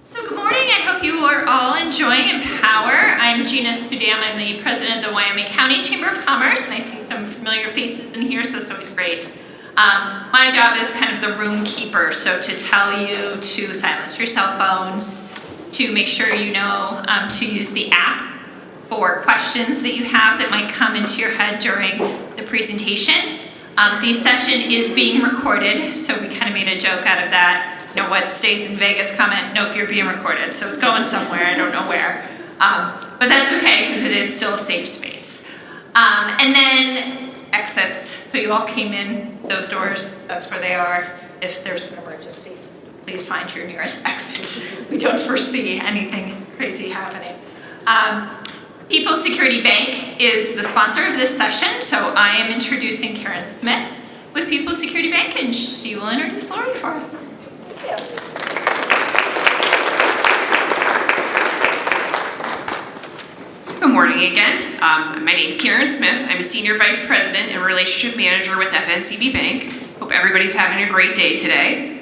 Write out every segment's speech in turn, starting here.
So good morning, I hope you are all enjoying Empower. I'm Gina Sudam, I'm the president of the Wyoming County Chamber of Commerce, and I see some familiar faces in here, so it's always great. My job is kind of the room keeper, so to tell you to silence your cell phones, to make sure you know to use the app for questions that you have that might come into your head during the presentation. The session is being recorded, so we kind of made a joke out of that. You know, what stays in Vegas comment, nope, you're being recorded. So it's going somewhere, I don't know where. But that's okay, because it is still a safe space. And then exits, so you all came in those doors, that's where they are. If there's an emergency, please find your nearest exit. We don't foresee anything crazy happening. People's Security Bank is the sponsor of this session, so I am introducing Karen Smith with People's Security Bank, and she will introduce Lori for us. Good morning again. My name is Karen Smith. I'm a Senior Vice President and Relationship Manager with FNCB Bank. Hope everybody's having a great day today.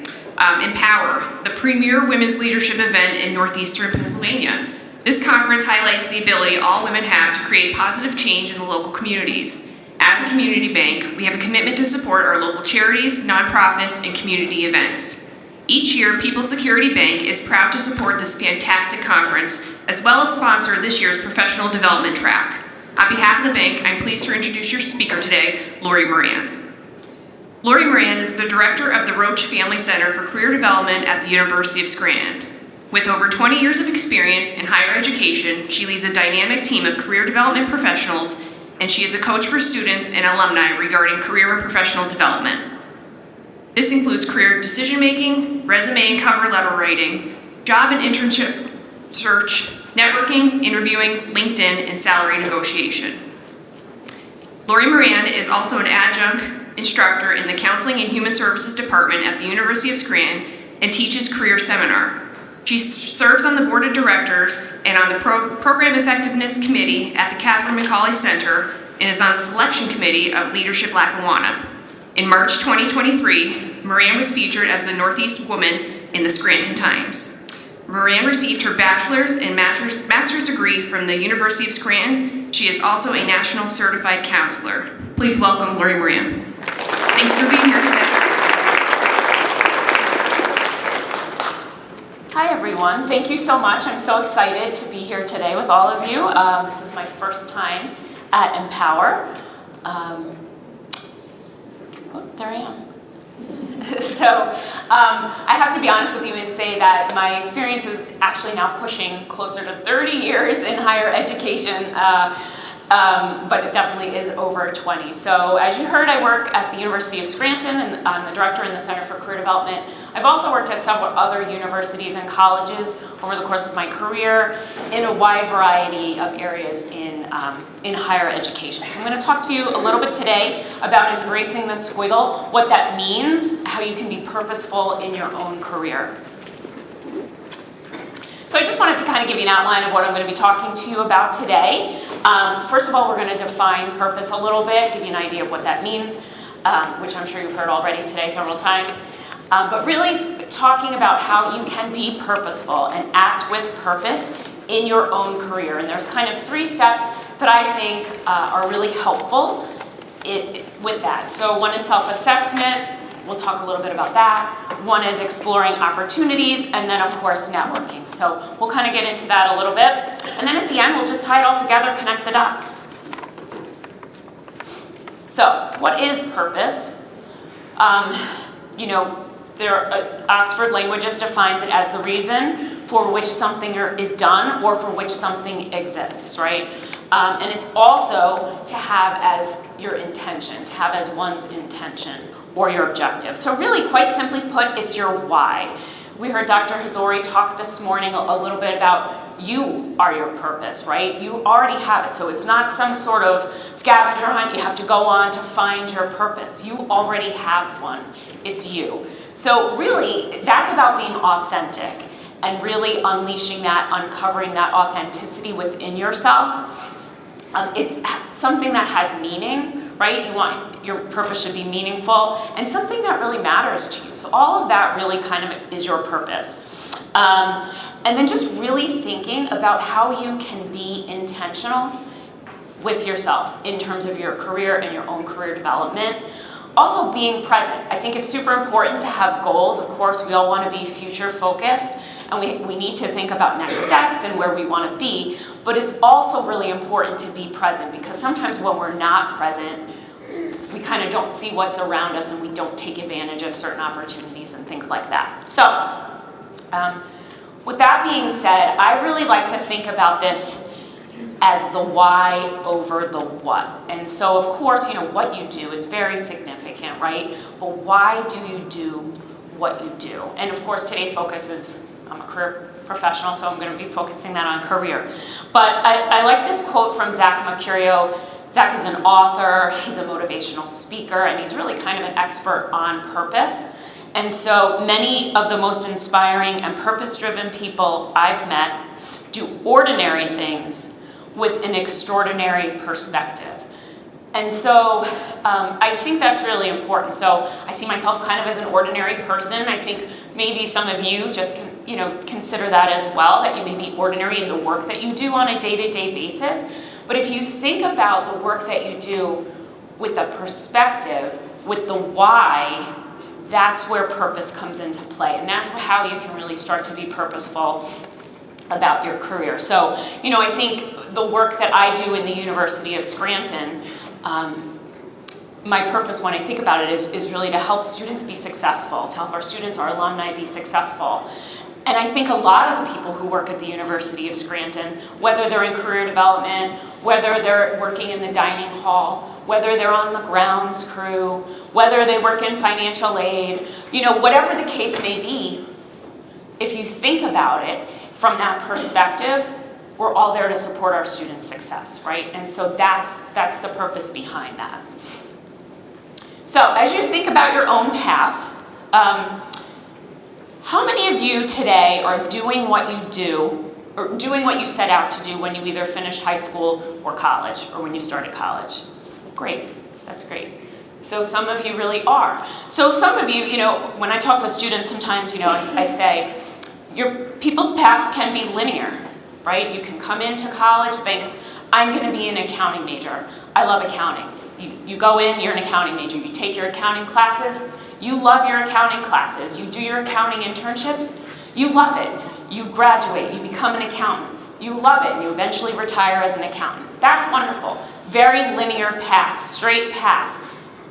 Empower, the premier women's leadership event in northeastern Pennsylvania. This conference highlights the ability all women have to create positive change in the local communities. As a community bank, we have a commitment to support our local charities, nonprofits, and community events. Each year, People's Security Bank is proud to support this fantastic conference, as well as sponsor this year's professional development track. On behalf of the bank, I'm pleased to introduce your speaker today, Lori Moran. Lori Moran is the director of the Roach Family Center for Career Development at the University of Scranton. With over 20 years of experience in higher education, she leads a dynamic team of career development professionals, and she is a coach for students and alumni regarding career and professional development. This includes career decision-making, resume and cover letter writing, job and internship search, networking, interviewing, LinkedIn, and salary negotiation. Lori Moran is also an adjunct instructor in the Counseling and Human Services Department at the University of Scranton and teaches career seminar. She serves on the board of directors and on the Program Effectiveness Committee at the Catherine McCauley Center and is on the selection committee of Leadership Lackawanna. In March 2023, Moran was featured as the Northeast Woman in the Scranton Times. Moran received her bachelor's and master's degree from the University of Scranton. She is also a national certified counselor. Please welcome Lori Moran. Thanks for being here today. Hi everyone, thank you so much. I'm so excited to be here today with all of you. This is my first time at Empower. There I am. So I have to be honest with you and say that my experience is actually now pushing closer to 30 years in higher education, but it definitely is over 20. So as you heard, I work at the University of Scranton, and I'm the director in the Center for Career Development. I've also worked at several other universities and colleges over the course of my career in a wide variety of areas in higher education. So I'm going to talk to you a little bit today about embracing the squiggle, what that means, how you can be purposeful in your own career. So I just wanted to kind of give you an outline of what I'm going to be talking to you about today. First of all, we're going to define purpose a little bit, give you an idea of what that means, which I'm sure you've heard already today several times. But really talking about how you can be purposeful and act with purpose in your own career. And there's kind of 3 steps that I think are really helpful with that. So one is self-assessment. We'll talk a little bit about that. One is exploring opportunities, and then of course networking. So we'll kind of get into that a little bit. And then at the end, we'll just tie it all together, connect the dots. So what is purpose? Oxford Languages defines it as the reason for which something is done or for which something exists, right? And it's also to have as your intention, to have as one's intention or your objective. So really, quite simply put, it's your why. We heard Dr. Hazori talk this morning a little bit about you are your purpose, right? You already have it. So it's not some sort of scavenger hunt you have to go on to find your purpose. You already have one. It's you. So really, that's about being authentic and really unleashing that, uncovering that authenticity within yourself. It's something that has meaning, right? You want your purpose should be meaningful and something that really matters to you. So all of that really kind of is your purpose. And then just really thinking about how you can be intentional with yourself in terms of your career and your own career development. Also being present. I think it's super important to have goals. Of course, we all want to be future focused, and we need to think about next steps and where we want to be, but it's also really important to be present, because sometimes when we're not present, we kind of don't see what's around us and we don't take advantage of certain opportunities and things like that. So, with that being said, I really like to think about this as the why over the what. And so, of course, what you do is very significant, right? But why do you do what you do? And of course, today's focus is, I'm a career professional, so I'm going to be focusing that on career. But I like this quote from Zach Mercurio. Zach is an author, he's a motivational speaker, and he's really kind of an expert on purpose. And so many of the most inspiring and purpose-driven people I've met do ordinary things with an extraordinary perspective. And so I think that's really important. So I see myself kind of as an ordinary person. I think maybe some of you just consider that as well, that you may be ordinary in the work that you do on a day-to-day basis. But if you think about the work that you do with a perspective, with the why, that's where purpose comes into play. And that's how you can really start to be purposeful about your career. So, I think the work that I do in the University of Scranton, my purpose when I think about it is really to help students be successful, to help our students, our alumni be successful. And I think a lot of the people who work at the University of Scranton, whether they're in career development, whether they're working in the dining hall, whether they're on the grounds crew, whether they work in financial aid, whatever the case may be, if you think about it from that perspective, we're all there to support our students' success, right? And so that's the purpose behind that. So as you think about your own path, how many of you today are doing what you do, or doing what you set out to do when you either finished high school or college, or when you started college? Great, that's great. So some of you really are. So some of you, when I talk with students sometimes, I say, your people's paths can be linear, right? You can come into college, think, I'm gonna be an accounting major. I love accounting. You go in, you're an accounting major. You take your accounting classes, you love your accounting classes. You do your accounting internships, you love it. You graduate, you become an accountant. You love it, and you eventually retire as an accountant. That's wonderful. Very linear path, straight path.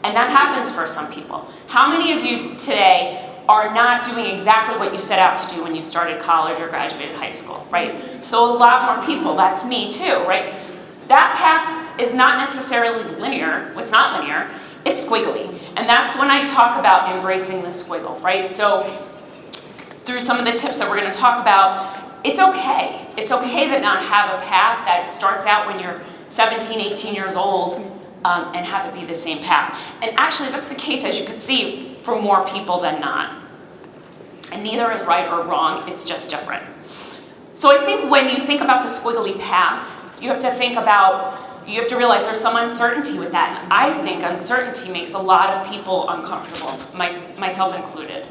And that happens for some people. How many of you today are not doing exactly what you set out to do when you started college or graduated high school, right? So a lot more people, that's me too, right? That path is not necessarily linear. It's not linear, it's squiggly. And that's when I talk about embracing the squiggle, right? So through some of the tips that we're gonna talk about, it's okay. It's okay to not have a path that starts out when you're 17, 18 years old and have it be the same path. And actually that's the case, as you could see, for more people than not. And neither is right or wrong, it's just different. So I think when you think about the squiggly path, you have to realize there's some uncertainty with that. And I think uncertainty makes a lot of people uncomfortable, myself included.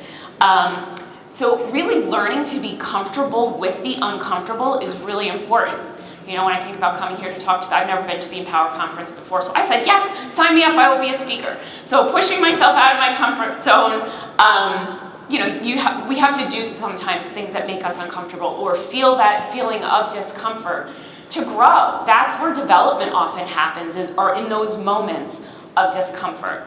So really learning to be comfortable with the uncomfortable is really important. When I think about coming here to talk to, I've never been to the Empower Conference before, so I said, yes, sign me up, I will be a speaker. So pushing myself out of my comfort zone, we have to do sometimes things that make us uncomfortable or feel that feeling of discomfort to grow. That's where development often happens, are in those moments of discomfort.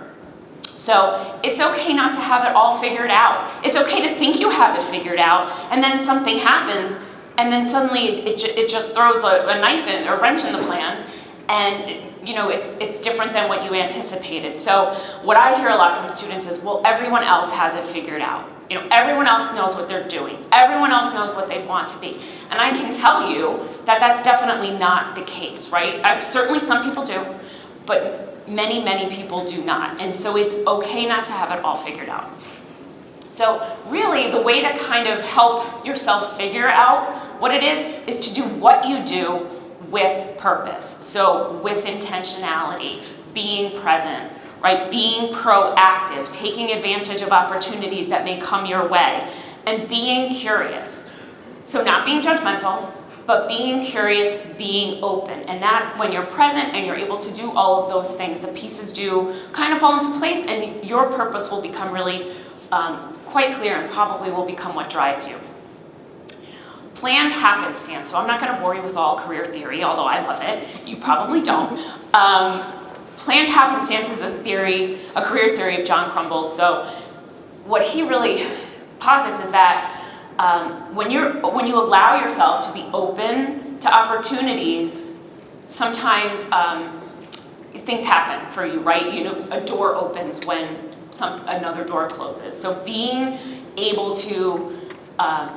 So it's okay not to have it all figured out. It's okay to think you have it figured out, and then something happens, and then suddenly it just throws a knife in, a wrench in the plans, and it's different than what you anticipated. So what I hear a lot from students is, well, everyone else has it figured out. Everyone else knows what they're doing. Everyone else knows what they want to be. And I can tell you that that's definitely not the case, right? Certainly some people do, but many, many people do not. And so it's okay not to have it all figured out. So really the way to kind of help yourself figure out what it is to do what you do with purpose. So with intentionality, being present, right? Being proactive, taking advantage of opportunities that may come your way, and being curious, So not being judgmental, but being curious, being open. And that when you're present and you're able to do all of those things, the pieces do kind of fall into place and your purpose will become really quite clear and probably will become what drives you. Planned happenstance. So I'm not going to bore you with all career theory, although I love it. You probably don't. Planned happenstance is a career theory of John Crumbold. So what he really posits is that when you allow yourself to be open to opportunities, sometimes things happen for you, right? You know, a door opens when another door closes. So being able to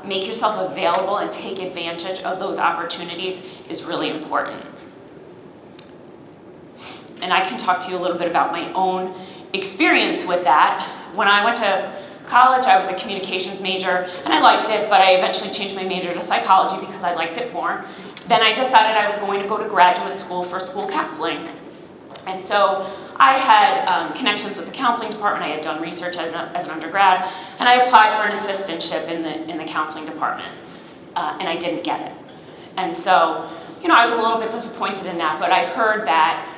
make yourself available and take advantage of those opportunities is really important. And I can talk to you a little bit about my own experience with that. When I went to college, I was a communications major, and I liked it, but I eventually changed my major to psychology because I liked it more. Then I decided I was going to go to graduate school for school counseling. And so I had connections with the counseling department. I had done research as an undergrad, and I applied for an assistantship in the counseling department, and I didn't get it. And so, you know, I was a little bit disappointed in that, but I heard that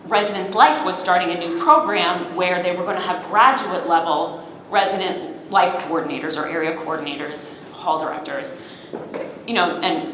Residence Life was starting a new program where they were going to have graduate level resident life coordinators or area coordinators, hall directors, you know, and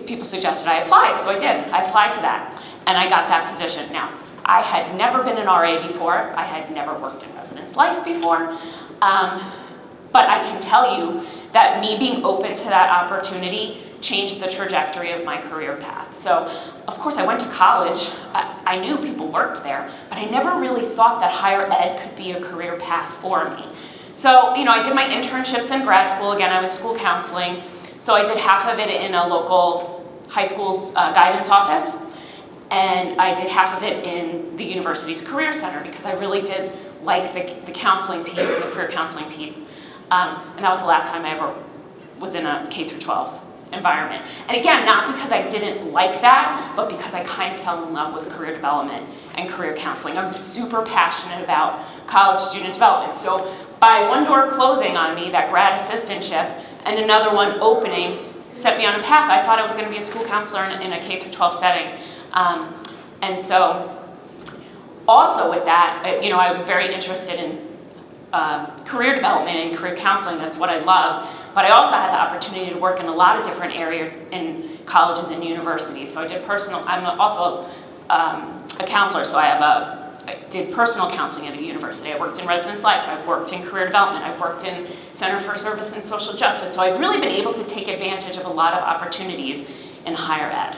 people suggested I apply, so I did. I applied to that, and I got that position. Now, I had never been an RA before. I had never worked in Residence Life before, but I can tell you that me being open to that opportunity changed the trajectory of my career path. So, of course, I went to college. I knew people worked there, but I never really thought that higher ed could be a career path for me. So, you know, I did my internships in grad school. Again, I was school counseling. So I did half of it in a local high school's guidance office, and I did half of it in the university's career center because I really did like the counseling piece and the career counseling piece. And that was the last time I ever was in a K through 12 environment. And again, not because I didn't like that, but because I kind of fell in love with career development and career counseling. I'm super passionate about college student development. So by one door closing on me, that grad assistantship, and another one opening, set me on a path. I thought I was going to be a school counselor in a K through 12 setting. And so also with that, you know, I'm very interested in career development and career counseling. That's what I love. But I also had the opportunity to work in a lot of different areas in colleges and universities. So I did I'm also a counselor, so I did personal counseling at a university. I worked in Residence Life. I've worked in career development. I've worked in Center for Service and Social Justice. So I've really been able to take advantage of a lot of opportunities in higher ed.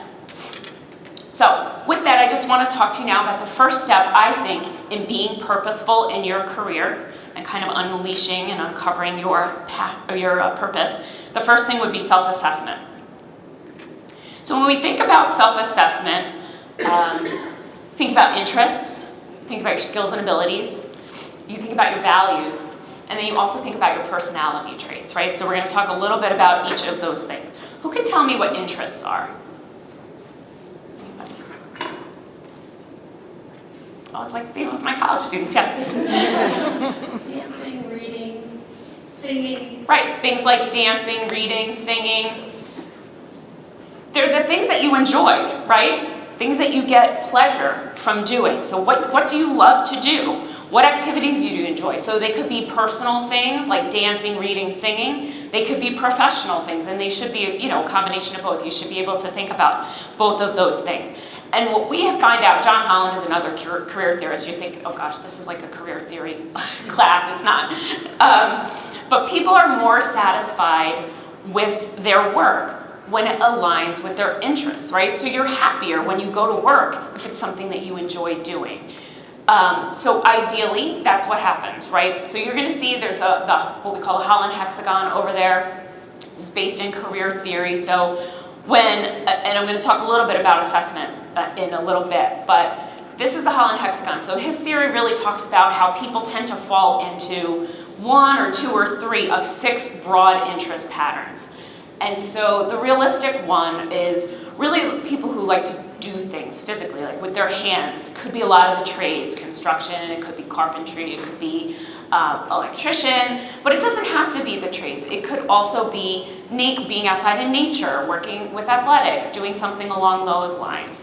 So with that, I just want to talk to you now about the first step, I think, in being purposeful in your career and kind of unleashing and uncovering your purpose. The first thing would be self-assessment. So when we think about self-assessment, think about interests, you think about your skills and abilities, you think about your values, and then you also think about your personality traits, right? So we're going to talk a little bit about each of those things. Who can tell me what interests are? Oh, it's like being with my college students, yes. Dancing, reading, singing. Right, things like dancing, reading, singing. They're the things that you enjoy, right? Things that you get pleasure from doing. So what do you love to do? What activities do you enjoy? So they could be personal things like dancing, reading, singing. They could be professional things, and they should be, you know, a combination of both. You should be able to think about both of those things. And what we have found out, John Holland is another career theorist. You think, oh gosh, this is like a career theory class. It's not. But people are more satisfied with their work when it aligns with their interests, right? So you're happier when you go to work if it's something that you enjoy doing. So ideally, that's what happens, right? So you're going to see there's what we call the Holland hexagon over there. It's based in career theory. So and I'm going to talk a little bit about assessment in a little bit, but this is the Holland hexagon. So his theory really talks about how people tend to fall into 1 or 2 or 3 of 6 broad interest patterns. And so the realistic one is really people who like to do things physically, like with their hands. It could be a lot of the trades, construction, it could be carpentry, it could be electrician, but it doesn't have to be the trades. It could also be being outside in nature, working with athletics, doing something along those lines.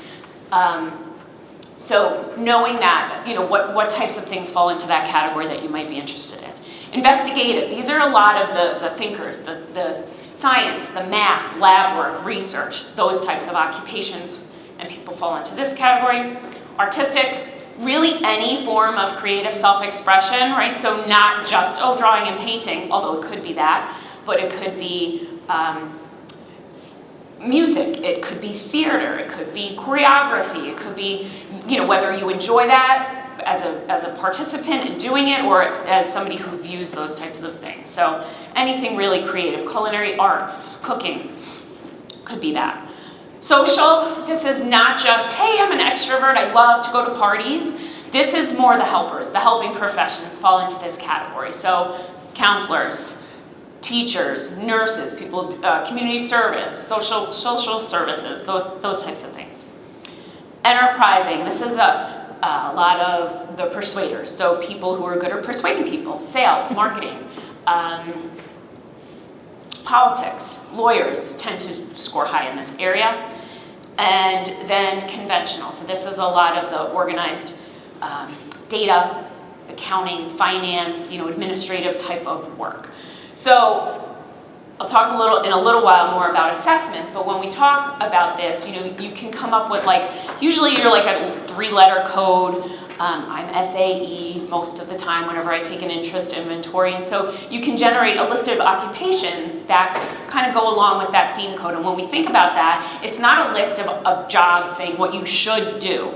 So knowing that, what types of things fall into that category that you might be interested in. Investigative, these are a lot of the thinkers, the science, the math, lab work, research, those types of occupations, and people fall into this category. Artistic, really any form of creative self-expression, right? So not just, drawing and painting, although it could be that, but it could be music, it could be theater, it could be choreography, it could be, whether you enjoy that as a participant in doing it or as somebody who views those types of things. So anything really creative, culinary arts, cooking, could be that. Social, this is not just, hey, I'm an extrovert, I love to go to parties. This is more the helpers, the helping professions fall into this category. So counselors, teachers, nurses, people, community service, social services, those types of things. Enterprising, this is a lot of the persuaders, so people who are good at persuading people, sales, marketing, politics, lawyers tend to score high in this area. And then conventional, so this is a lot of the organized data, accounting, finance, administrative type of work. So I'll talk in a little while more about assessments, but when we talk about this, you can come up with usually you're like a 3-letter code. I'm SAE most of the time whenever I take an interest inventory, and so you can generate a list of occupations that kind of go along with that theme code. And when we think about that, it's not a list of jobs saying what you should do.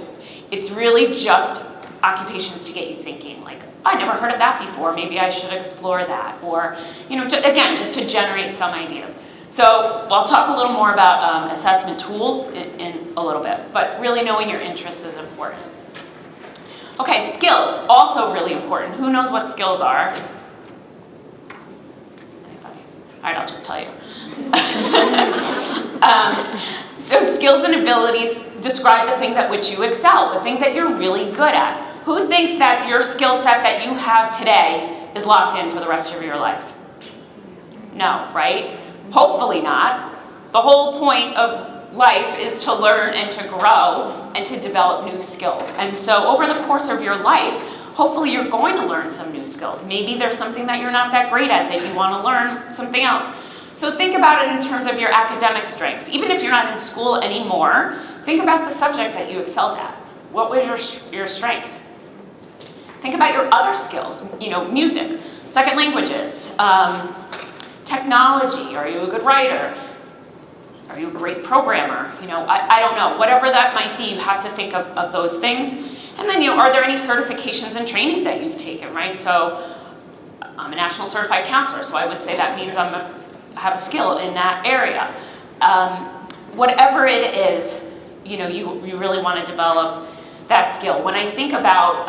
It's really just occupations to get you thinking, I never heard of that before, maybe I should explore that, or, again, just to generate some ideas. So I'll talk a little more about assessment tools in a little bit, but really knowing your interests is important. Okay, skills, also really important. Who knows what skills are? Anybody? All right, I'll just tell you. So skills and abilities describe the things at which you excel, the things that you're really good at. Who thinks that your skill set that you have today is locked in for the rest of your life? No, right? Hopefully not. The whole point of life is to learn and to grow and to develop new skills. And so over the course of your life, hopefully you're going to learn some new skills. Maybe there's something that you're not that great at that you want to learn something else. So think about it in terms of your academic strengths. Even if you're not in school anymore, think about the subjects that you excelled at. What was your strength? Think about your other skills, music, second languages, technology. Are you a good writer? Are you a great programmer? I don't know. Whatever that might be, you have to think of those things. And then, are there any certifications and trainings that you've taken, right? So I'm a national certified counselor, so I would say that means I have a skill in that area. Whatever it is, you really want to develop that skill. When I think about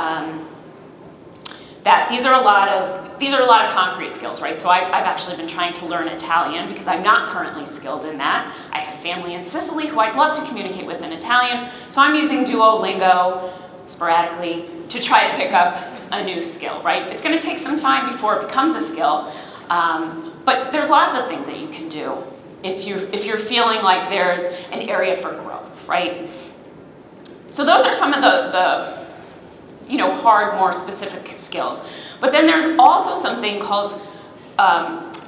that, these are a lot of concrete skills, right? So I've actually been trying to learn Italian because I'm not currently skilled in that. I have family in Sicily who I'd love to communicate with in Italian, so I'm using Duolingo sporadically to try to pick up a new skill, right? It's going to take some time before it becomes a skill, but there's lots of things that you can do if you're feeling like there's an area for growth, right? So those are some of the hard, more specific skills. But then there's also something called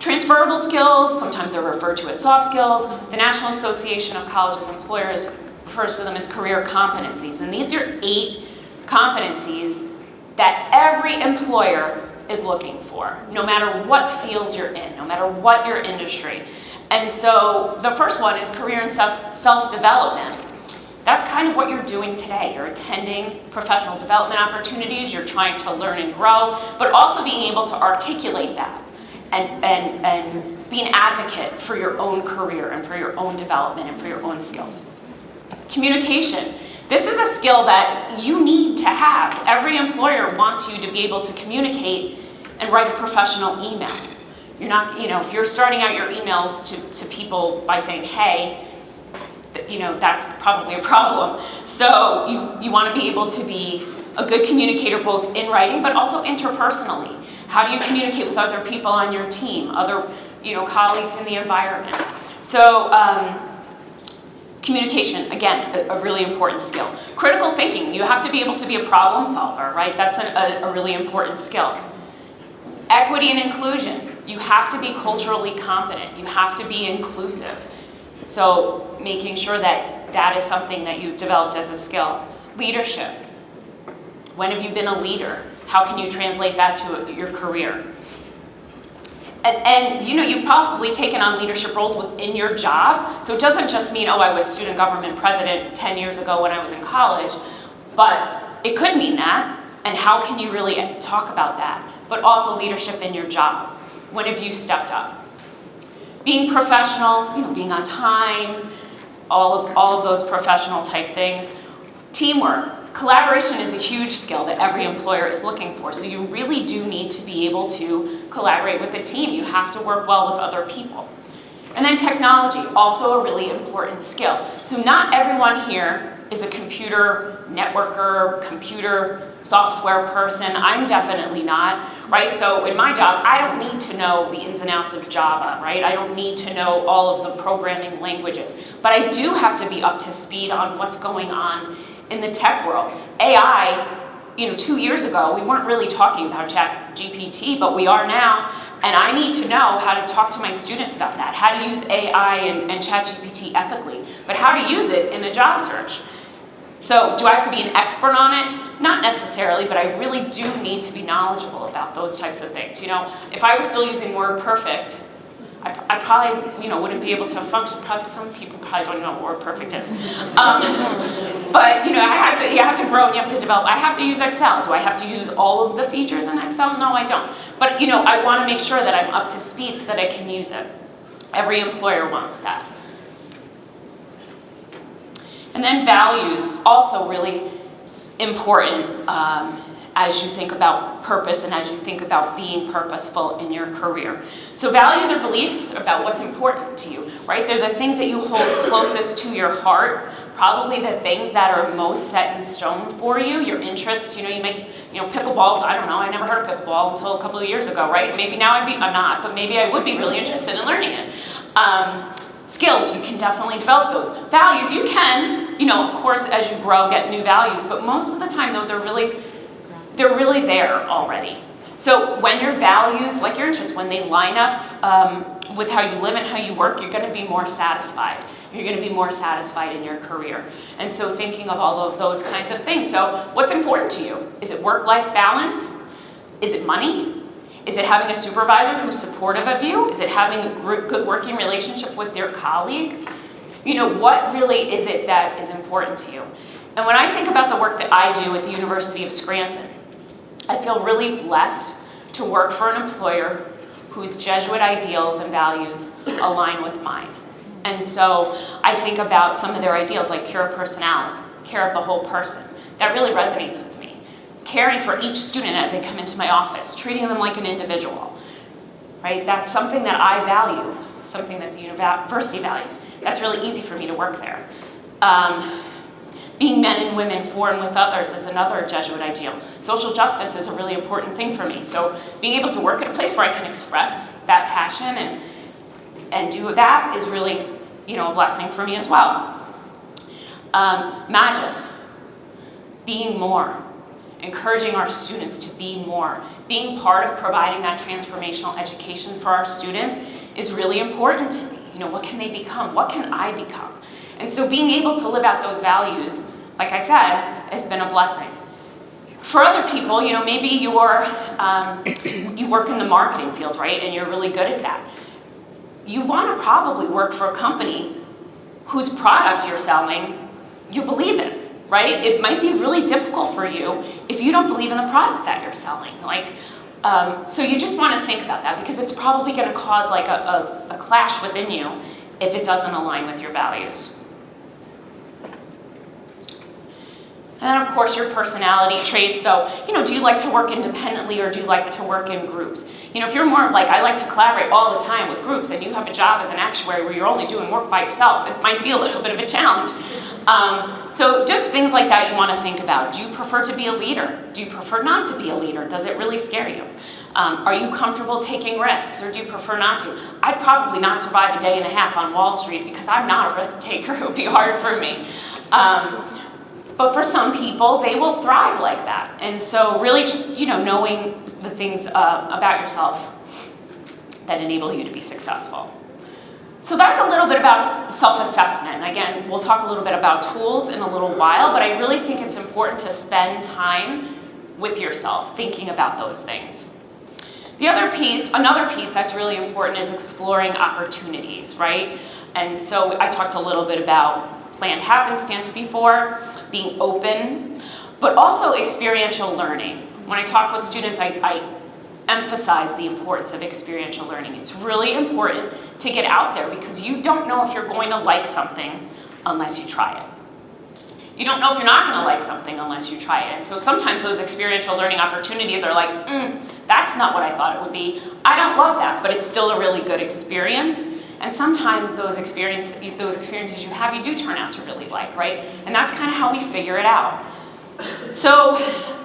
transferable skills. Sometimes they're referred to as soft skills. The National Association of Colleges and Employers refers to them as career competencies. And these are 8 competencies that every employer is looking for, no matter what field you're in, no matter what your industry. And so the first one is career and self-development. That's kind of what you're doing today. You're attending professional development opportunities, you're trying to learn and grow, but also being able to articulate that and be an advocate for your own career and for your own development and for your own skills. Communication. This is a skill that you need to have. Every employer wants you to be able to communicate and write a professional email. You're not, if you're starting out your emails to people by saying, hey, that's probably a problem. So you want to be able to be a good communicator both in writing but also interpersonally. How do you communicate with other people on your team, other colleagues in the environment. So communication, again, a really important skill. Critical thinking, you have to be able to be a problem solver, right? That's a really important skill. Equity and inclusion, you have to be culturally competent. You have to be inclusive. So making sure that that is something that you've developed as a skill. Leadership, when have you been a leader? How can you translate that to your career? And you've probably taken on leadership roles within your job, so it doesn't just mean, I was student government president 10 years ago when I was in college, but it could mean that, and how can you really talk about that? But also leadership in your job. When have you stepped up? Being professional, being on time, all of those professional type things. Teamwork. Collaboration is a huge skill that every employer is looking for, so you really do need to be able to collaborate with a team. You have to work well with other people. And then technology, also a really important skill. So not everyone here is a computer networker, computer software person. I'm definitely not, right? So in my job, I don't need to know the ins and outs of Java, right? I don't need to know all of the programming languages, but I do have to be up to speed on what's going on in the tech world. AI, 2 years ago, we weren't really talking about ChatGPT, but we are now, and I need to know how to talk to my students about that, how to use AI and ChatGPT ethically, but how to use it in a job search. So do I have to be an expert on it? Not necessarily, but I really do need to be knowledgeable about those types of things. If I was still using WordPerfect, I probably, wouldn't be able to function. Probably some people probably don't know what WordPerfect is. But you have to grow and you have to develop. I have to use Excel. Do I have to use all of the features in Excel? No, I don't. But I want to make sure that I'm up to speed so that I can use it. Every employer wants that. And then values, also really important as you think about purpose and as you think about being purposeful in your career. So values are beliefs about what's important to you, right? They're the things that you hold closest to your heart, probably the things that are most set in stone for you, your interests. You make, pickleball, I don't know, I never heard of pickleball until a couple of years ago, right? Maybe now I'm not, but maybe I would be really interested in learning it. Skills, you can definitely develop those. Values, you can, of course, as you grow, get new values, but most of the time those are they're really there already. So when your values, like your interests, when they line up with how you live and how you work, you're going to be more satisfied. You're going to be more satisfied in your career. And so thinking of all of those kinds of things. So what's important to you? Is it work-life balance? Is it money? Is it having a supervisor who's supportive of you? Is it having a good working relationship with your colleagues? What really is it that is important to you? And when I think about the work that I do at the University of Scranton, I feel really blessed to work for an employer whose Jesuit ideals and values align with mine. And so I think about some of their ideals like cura personalis, care of the whole person. That really resonates with me. Caring for each student as they come into my office, treating them like an individual, right? That's something that I value, something that the university values. That's really easy for me to work there. Being men and women for and with others is another Jesuit ideal. Social justice is a really important thing for me. So being able to work at a place where I can express that passion and do that is really, a blessing for me as well. Magis, being more, encouraging our students to be more, being part of providing that transformational education for our students is really important to me. What can they become? What can I become? And so being able to live out those values, like I said, has been a blessing. For other people, maybe you work in the marketing field, right? And you're really good at that. You want to probably work for a company whose product you're selling you believe in, right? It might be really difficult for you if you don't believe in the product that you're selling. So you just want to think about that because it's probably going to cause a clash within you if it doesn't align with your values. And then, of course, your personality traits. So, do you like to work independently or do you like to work in groups? If you're more of I like to collaborate all the time with groups and you have a job as an actuary where you're only doing work by yourself, it might be a little bit of a challenge. So just things like that you want to think about. Do you prefer to be a leader? Do you prefer not to be a leader? Does it really scare you? Are you comfortable taking risks, or do you prefer not to? I'd probably not survive a day and a half on Wall Street because I'm not a risk taker. It would be hard for me. But for some people, they will thrive like that. And so really just, knowing the things about yourself that enable you to be successful. So that's a little bit about self-assessment. Again, we'll talk a little bit about tools in a little while, but I really think it's important to spend time with yourself thinking about those things. Another piece that's really important is exploring opportunities, right? And so I talked a little bit about planned happenstance before, being open, but also experiential learning. When I talk with students, I emphasize the importance of experiential learning. It's really important to get out there because you don't know if you're going to like something unless you try it. You don't know if you're not going to like something unless you try it. And so sometimes those experiential learning opportunities are like, that's not what I thought it would be. I don't love that, but it's still a really good experience. And sometimes those experiences you have, you do turn out to really like, right? And that's kind of how we figure it out. So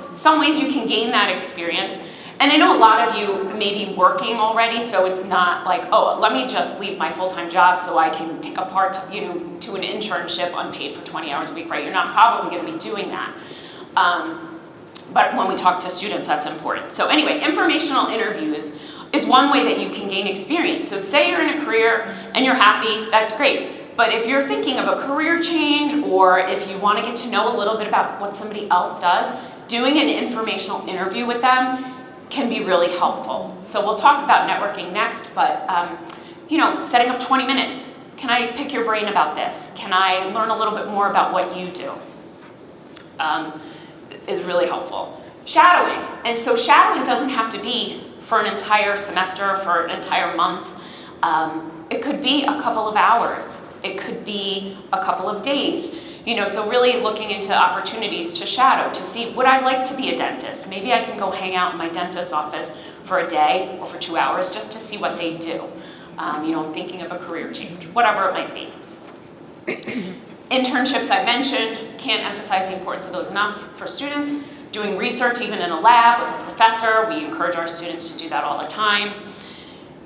some ways you can gain that experience. And I know a lot of you may be working already, so it's not like, oh, let me just leave my full-time job so I can take a part, to an internship unpaid for 20 hours a week, right? You're not probably going to be doing that. But when we talk to students, that's important. So anyway, informational interviews is one way that you can gain experience. So say you're in a career and you're happy, that's great. But if you're thinking of a career change, or if you want to get to know a little bit about what somebody else does, doing an informational interview with them can be really helpful. So we'll talk about networking next, but setting up 20 minutes. Can I pick your brain about this? Can I learn a little bit more about what you do? Is really helpful. Shadowing. And so shadowing doesn't have to be for an entire semester, for an entire month. It could be a couple of hours. It could be a couple of days. So really looking into opportunities to shadow, to see, would I like to be a dentist? Maybe I can go hang out in my dentist's office for a day or for 2 hours just to see what they do. I'm thinking of a career change, whatever it might be. Internships I mentioned, can't emphasize the importance of those enough for students. Doing research even in a lab with a professor, we encourage our students to do that all the time.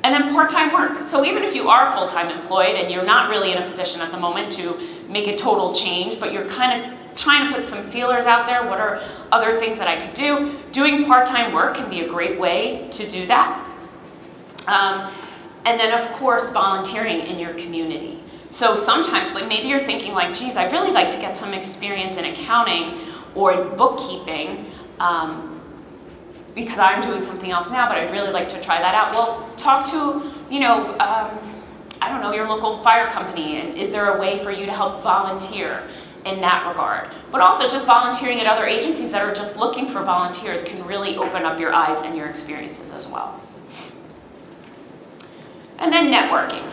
And then part-time work. So even if you are full-time employed and you're not really in a position at the moment to make a total change, but you're kind of trying to put some feelers out there, what are other things that I could do? Doing part-time work can be a great way to do that. And then of course, volunteering in your community. So sometimes, like maybe you're thinking like, geez, I'd really like to get some experience in accounting or bookkeeping, because I'm doing something else now, but I'd really like to try that out. Well, talk to, your local fire company, and is there a way for you to help volunteer in that regard? But also just volunteering at other agencies that are just looking for volunteers can really open up your eyes and your experiences as well. And then networking.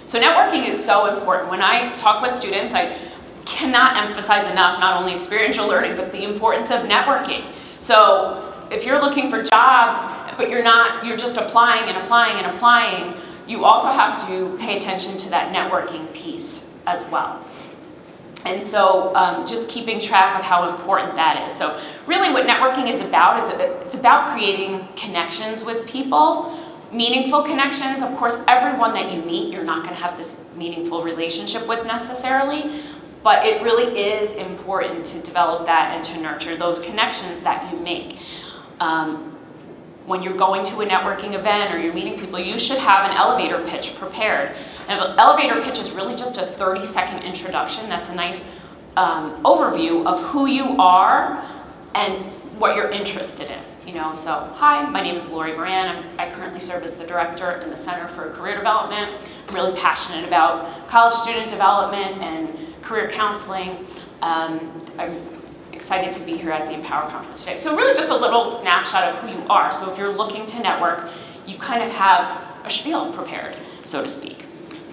So networking is so important. When I talk with students, I cannot emphasize enough not only experiential learning, but the importance of networking. So if you're looking for jobs, but you're just applying and applying and applying, you also have to pay attention to that networking piece as well. And so just keeping track of how important that is. So really what networking is it's about creating connections with people, meaningful connections. Of course, everyone that you meet, you're not going to have this meaningful relationship with necessarily, but it really is important to develop that and to nurture those connections that you make. When you're going to a networking event or you're meeting people, you should have an elevator pitch prepared. And an elevator pitch is really just a 30-second introduction. That's a nice overview of who you are and what you're interested in. So hi, my name is Moran. I currently serve as the director in the Center for Career Development. I'm really passionate about college student development and career counseling. I'm excited to be here at the Empower Conference today. So really just a little snapshot of who you are. So if you're looking to network, you kind of have a spiel prepared, so to speak.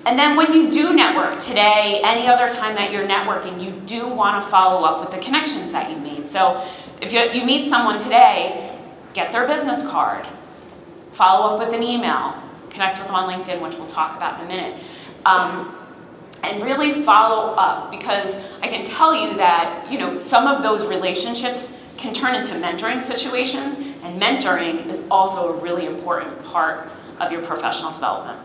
And then when you do network today, any other time that you're networking, you do want to follow up with the connections that you made. So if you meet someone today, get their business card, follow up with an email, connect with them on LinkedIn, which we'll talk about in a minute. And really follow up, because I can tell you that some of those relationships can turn into mentoring situations, and mentoring is also a really important part of your professional development.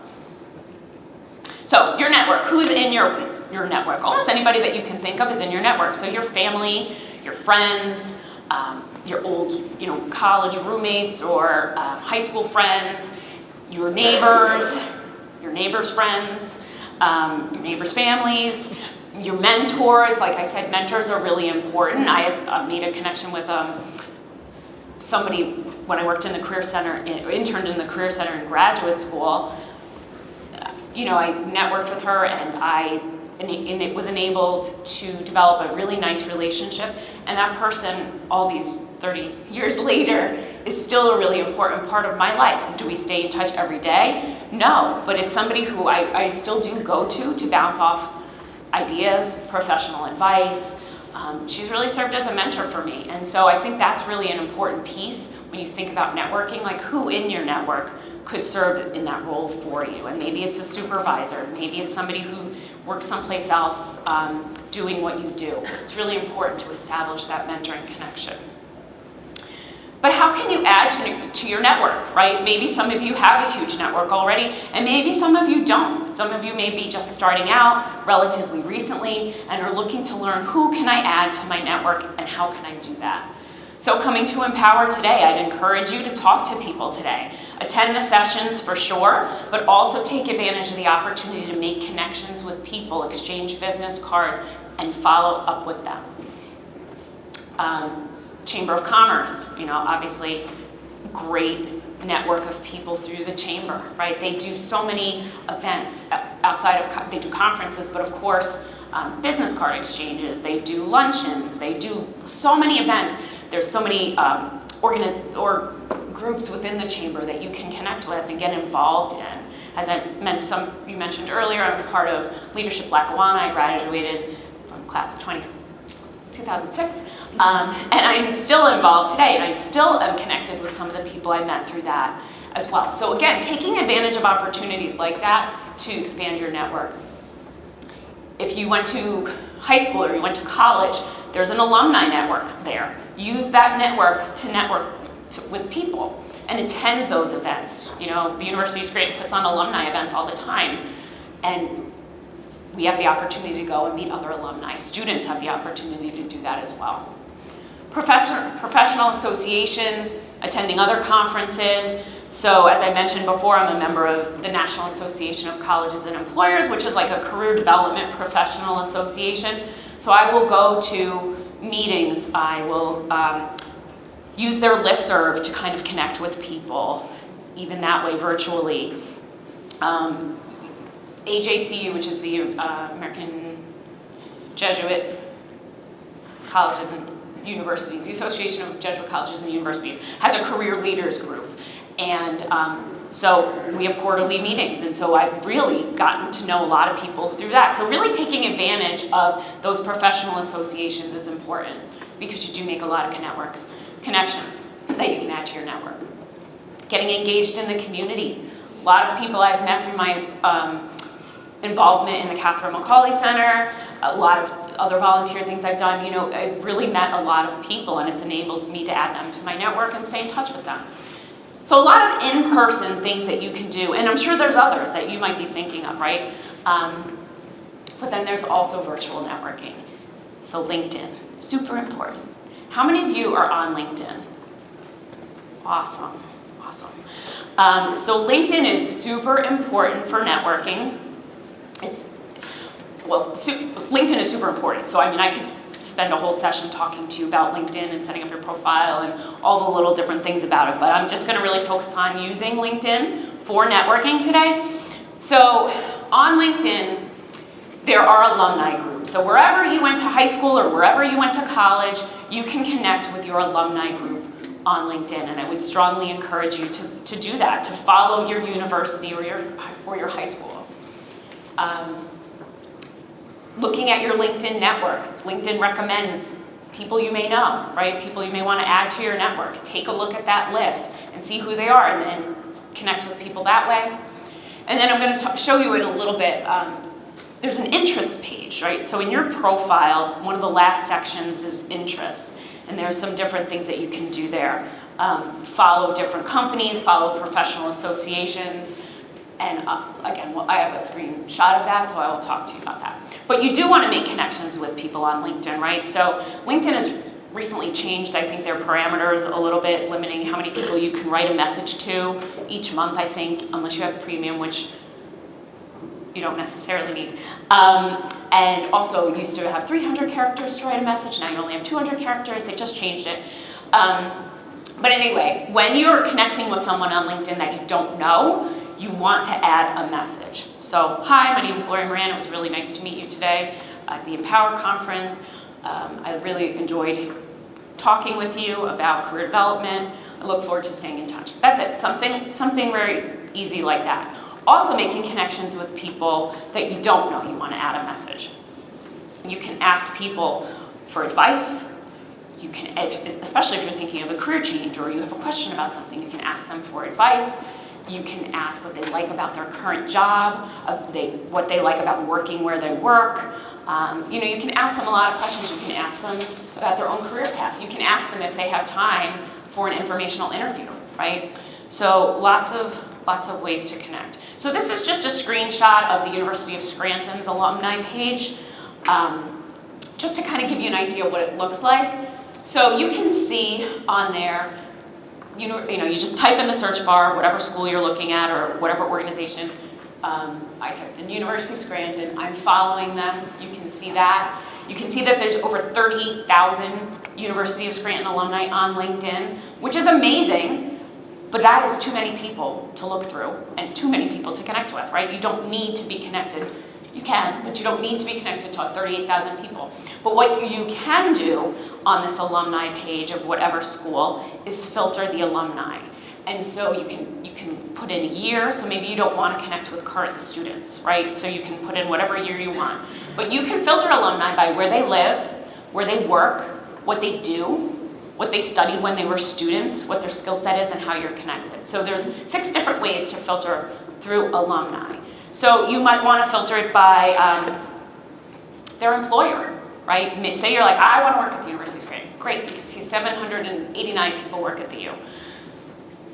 So your network, who's in your network? Almost anybody that you can think of is in your network. So your family, your friends, your old college roommates or high school friends, your neighbors friends, your neighbors' families, your mentors. Like I said, mentors are really important. I made a connection with somebody when I worked in the Career Center, interned in the Career Center in graduate school. I networked with her, and it was enabled to develop a really nice relationship. And that person, all these 30 years later, is still a really important part of my life. Do we stay in touch every day? No, but it's somebody who I still do go to bounce off ideas, professional advice. She's really served as a mentor for me. And so I think that's really an important piece when you think about networking, like who in your network could serve in that role for you. And maybe it's a supervisor, maybe it's somebody who works someplace else doing what you do. It's really important to establish that mentoring connection. But how can you add to your network, right? Maybe some of you have a huge network already, and maybe some of you don't. Some of you may be just starting out relatively recently and are looking to learn, who can I add to my network and how can I do that? So coming to Empower today, I'd encourage you to talk to people today. Attend the sessions for sure, but also take advantage of the opportunity to make connections with people, exchange business cards, and follow up with them. Chamber of Commerce, obviously great network of people through the chamber, right? They do so many events outside of, they do conferences, but of course, business card exchanges, they do luncheons, they do so many events. There's so many groups within the chamber that you can connect with and get involved in. As you mentioned earlier, I'm part of Leadership Lackawanna. I graduated from class of 2006, and I'm still involved today, and I still am connected with some of the people I met through that as well. So again, taking advantage of opportunities like that to expand your network. If you went to high school or you went to college, there's an alumni network there. Use that network to network with people and attend those events. The University of Scranton puts on alumni events all the time, and we have the opportunity to go and meet other alumni. Students have the opportunity to do that as well. Professional associations, attending other conferences. So as I mentioned before, I'm a member of the National Association of Colleges and Employers, which is like a career development professional association. So I will go to meetings. I will use their listserv to kind of connect with people, even that way virtually. AJCU, which is the American Jesuit Colleges and Universities, the Association of Jesuit Colleges and Universities, has a career leaders group. And so we have quarterly meetings, and so I've really gotten to know a lot of people through that. So really taking advantage of those professional associations is important, because you do make a lot of connections that you can add to your network. Getting engaged in the community. A lot of people I've met through my involvement in the Catherine McCauley Center, a lot of other volunteer things I've done, I've really met a lot of people, and it's enabled me to add them to my network and stay in touch with them. So a lot of in-person things that you can do, and I'm sure there's others that you might be thinking of, right? But then there's also virtual networking. So LinkedIn, super important. How many of you are on LinkedIn? Awesome. So LinkedIn is super important for networking. LinkedIn is super important. So I could spend a whole session talking to you about LinkedIn and setting up your profile and all the little different things about it. But I'm just going to really focus on using LinkedIn for networking today. So on LinkedIn, there are alumni groups. So wherever you went to high school or wherever you went to college, you can connect with your alumni group on LinkedIn. And I would strongly encourage you to do that, to follow your university or your high school. Looking at your LinkedIn network, LinkedIn recommends people you may know, right? People you may want to add to your network. Take a look at that list and see who they are, and then connect with people that way. And then I'm going to show you in a little bit, there's an interests page, right? So in your profile, one of the last sections is interests. And there's some different things that you can do there. Follow different companies, follow professional associations, and again, I have a screenshot of that, so I will talk to you about that. But you do want to make connections with people on LinkedIn, right? So LinkedIn has recently changed, I think, their parameters a little bit, limiting how many people you can write a message to each month, I think, unless you have premium, which you don't necessarily need. And also, you used to have 300 characters to write a message, now you only have 200 characters, they just changed it. But anyway, when you're connecting with someone on LinkedIn that you don't know, you want to add a message. So, hi, my name is Lori Moran. It was really nice to meet you today at the Empower conference. I really enjoyed talking with you about career development. I look forward to staying in touch. That's it, something very easy like that. Also making connections with people that you don't know, you want to add a message. You can ask people for advice. You can, especially if you're thinking of a career change or you have a question about something, you can ask them for advice. You can ask what they like about their current job, what they like about working where they work. You can ask them a lot of questions. You can ask them about their own career path. You can ask them if they have time for an informational interview, right? So lots of ways to connect. So this is just a screenshot of the University of Scranton's alumni page, just to kind of give you an idea what it looks like. So you can see on there, you just type in the search bar, whatever school you're looking at or whatever organization. I typed in University of Scranton. I'm following them. You can see that. You can see that there's over 30,000 University of Scranton alumni on LinkedIn, which is amazing, but that is too many people to look through and too many people to connect with, right? You don't need to be connected. You can, but you don't need to be connected to 38,000 people. But what you can do on this alumni page of whatever school is filter the alumni. And so you can put in a year, so maybe you don't want to connect with current students, right? So you can put in whatever year you want. But you can filter alumni by where they live, where they work, what they do, what they studied when they were students, what their skill set is, and how you're connected. So there's 6 different ways to filter through alumni. So you might want to filter it by their employer, right? Say you're like, I want to work at the University of Scranton. Great, you can see 789 people work at the U.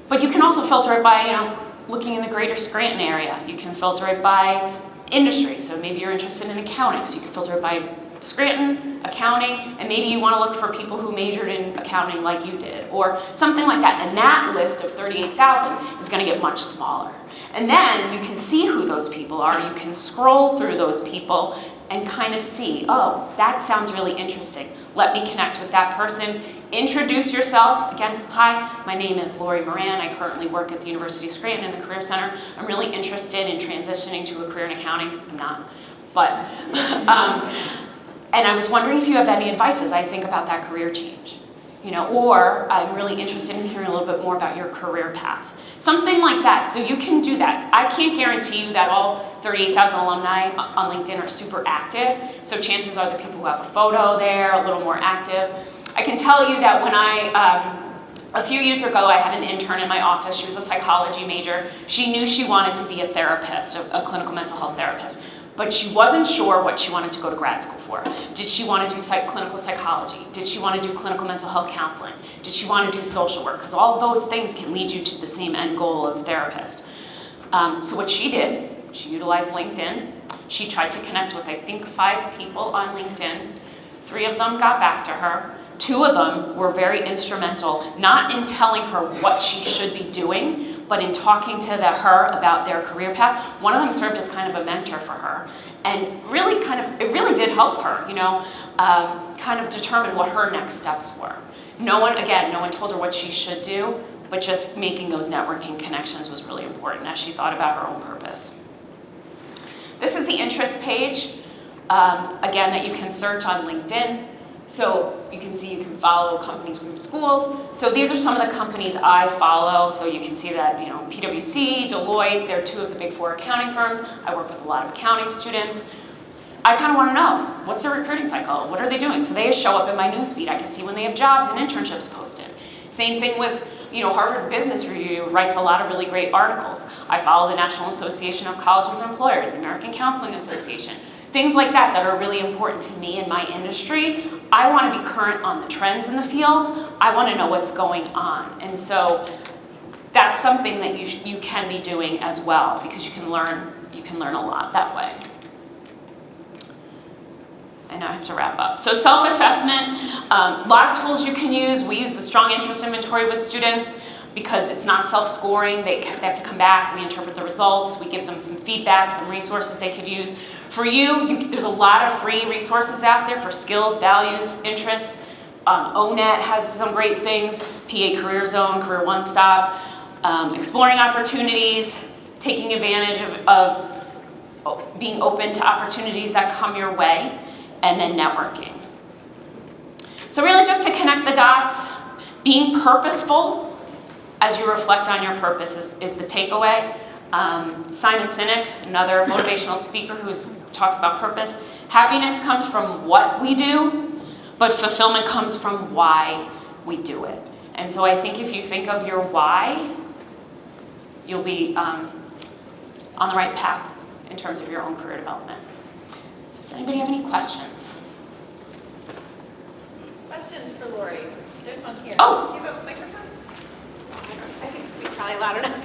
But you can also filter it by, looking in the greater Scranton area. You can filter it by industry. So maybe you're interested in accounting, so you can filter it by Scranton, accounting, and maybe you want to look for people who majored in accounting like you did, or something like that. And that list of 38,000 is going to get much smaller. And then you can see who those people are. You can scroll through those people and kind of see, oh, that sounds really interesting. Let me connect with that person. Introduce yourself. Again, hi, my name is Lori Moran. I currently work at the University of Scranton in the Career Center. I'm really interested in transitioning to a career in accounting. I'm not, but, and I was wondering if you have any advice as I think about that career change. Or I'm really interested in hearing a little bit more about your career path. Something like that, so you can do that. I can't guarantee you that all 38,000 alumni on LinkedIn are super active, so chances are the people who have a photo there, a little more active. I can tell you that when a few years ago, I had an intern in my office. She was a psychology major. She knew she wanted to be a therapist, a clinical mental health therapist. But she wasn't sure what she wanted to go to grad school for. Did she want to do clinical psychology? Did she want to do clinical mental health counseling? Did she want to do social work? Because all those things can lead you to the same end goal of therapist. So what she did, she utilized LinkedIn. She tried to connect with, I think, 5 people on LinkedIn. 3 of them got back to her. 2 of them were very instrumental, not in telling her what she should be doing, but in talking to her about their career path. One of them served as kind of a mentor for her, and really it really did help her, kind of determine what her next steps were. No one told her what she should do, but just making those networking connections was really important as she thought about her own purpose. This is the interest page, again, that you can search on LinkedIn. So you can see you can follow companies from schools. So these are some of the companies I follow. So you can see that, PwC, Deloitte, they're 2 of the big 4 accounting firms. I work with a lot of accounting students. I kind of want to know, what's their recruiting cycle? What are they doing? So they show up in my newsfeed. I can see when they have jobs and internships posted. Same thing with, Harvard Business Review writes a lot of really great articles. I follow the National Association of Colleges and Employers, the American Counseling Association, things like that that are really important to me in my industry. I want to be current on the trends in the field. I want to know what's going on. And so that's something that you can be doing as well, because you can learn a lot that way. I know I have to wrap up. So self-assessment, a lot of tools you can use. We use the strong interest inventory with students because it's not self-scoring. They have to come back, we interpret the results, we give them some feedback, some resources they could use. For you, there's a lot of free resources out there for skills, values, interests. ONET has some great things, PA Career Zone, Career One Stop, exploring opportunities, taking advantage of being open to opportunities that come your way, and then networking. So really just to connect the dots, being purposeful as you reflect on your purpose is the takeaway. Simon Sinek, another motivational speaker who talks about purpose. Happiness comes from what we do, but fulfillment comes from why we do it. And so I think if you think of your why, you'll be on the right path in terms of your own career development. So does anybody have any questions? Questions for Lori? There's one here. Oh. Do you have a microphone? I think it's probably loud enough.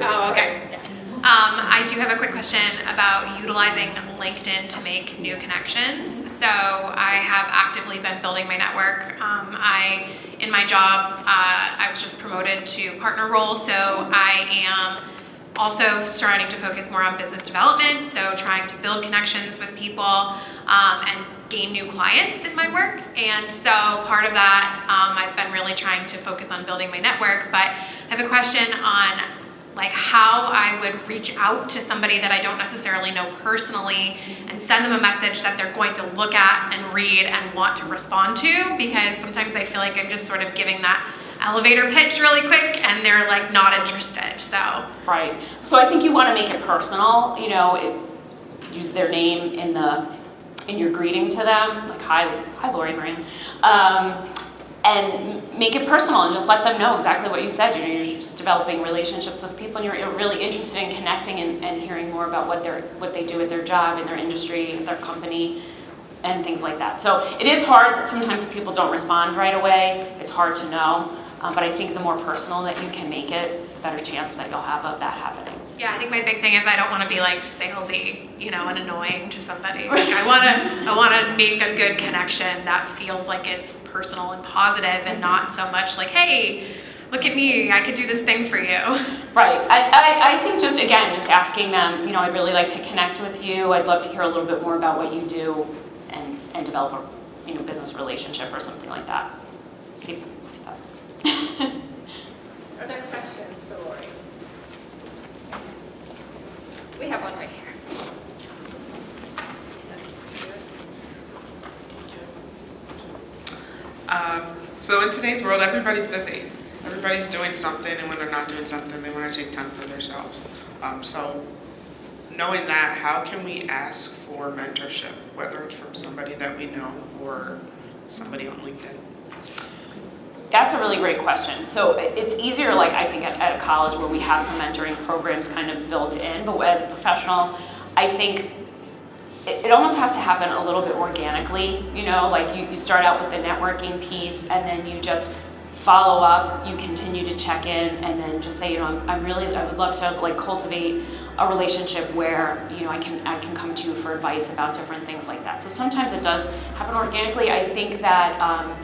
Oh, okay. I do have a quick question about utilizing LinkedIn to make new connections. So I have actively been building my network. In my job, I was just promoted to partner role, so I am also starting to focus more on business development, so trying to build connections with people and gain new clients in my work. And so part of that, I've been really trying to focus on building my network, but I have a question on like how I would reach out to somebody that I don't necessarily know personally and send them a message that they're going to look at and read and want to respond to, because sometimes I feel like I'm just sort of giving that elevator pitch really quick and they're like not interested. So Right. So I think you want to make it personal, use their name in your greeting to them, like hi Lori Moran. And make it personal and just let them know exactly what you said. You're just developing relationships with people and you're really interested in connecting and hearing more about what they do at their job, in their industry, their company, and things like that. So it is hard. Sometimes people don't respond right away. It's hard to know. But I think the more personal that you can make it, the better chance that you'll have of that happening. yeah, I think my big thing is I don't want to be like salesy, and annoying to somebody. Like I want to make a good connection that feels like it's personal and positive and not so much like, hey, look at me, I could do this thing for you. Right. I think just asking them, I'd really like to connect with you. I'd love to hear a little bit more about what you do and develop a business relationship or something like that. See if that works. Are there questions for Lori? We have one right here. So in today's world, everybody's busy. Everybody's doing something, and when they're not doing something, they want to take time for themselves. So knowing that, how can we ask for mentorship, whether it's from somebody that we know or somebody on LinkedIn? That's a really great question. So it's easier, I think, at a college where we have some mentoring programs kind of built in, but as a professional, I think it almost has to happen a little bit organically, you start out with the networking piece and then you just follow up, you continue to check in and then just say, I would love to cultivate a relationship where, I can come to you for advice about different things like that. So sometimes it does happen organically. I think that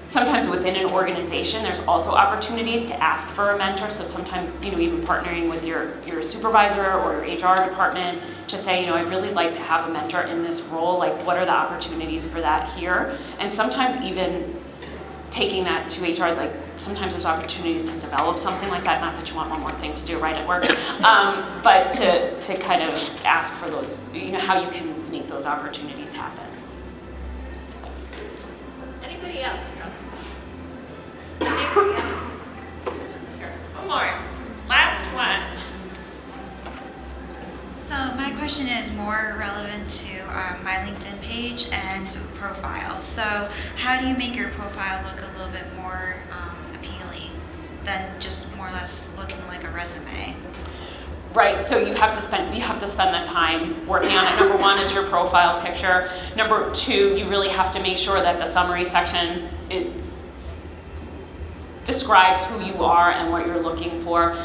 sometimes within an organization, there's also opportunities to ask for a mentor. So sometimes, even partnering with your supervisor or your HR department to say, I'd really like to have a mentor in this role. What are the opportunities for that here? And sometimes even taking that to HR, sometimes there's opportunities to develop something like that. Not that you want one more thing to do right at work, but to kind of ask for those, how you can make those opportunities happen. Anybody else? Anybody else? Here, one more. Last one. So my question is more relevant to my LinkedIn page and profile. So how do you make your profile look a little bit more than just more or less looking like a resume. Right, so you have to spend the time working on it. Number one is your profile picture. Number two, you really have to make sure that the summary section, it describes who you are and what you're looking for.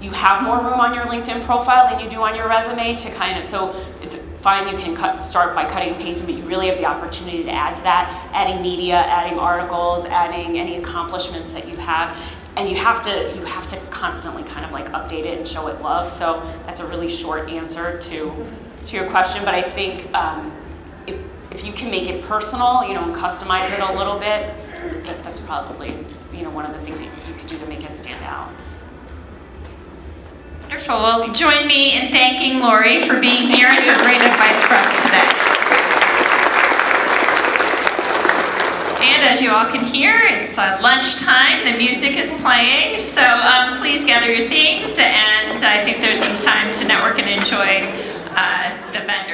You have more room on your LinkedIn profile than you do on your resume to kind of, so it's fine, you can start by cutting and pasting, but you really have the opportunity to add to that, adding media, adding articles, adding any accomplishments that you have. And you have to constantly kind of like update it and show it love. So that's a really short answer to your question. But I think if you can make it personal, and customize it a little bit, that's probably one of the things you could do to make it stand out. Wonderful. Well, join me in thanking Lori for being here and her great advice for us today. And as you all can hear, it's lunchtime. The music is playing, so please gather your things. And I think there's some time to network and enjoy the venue.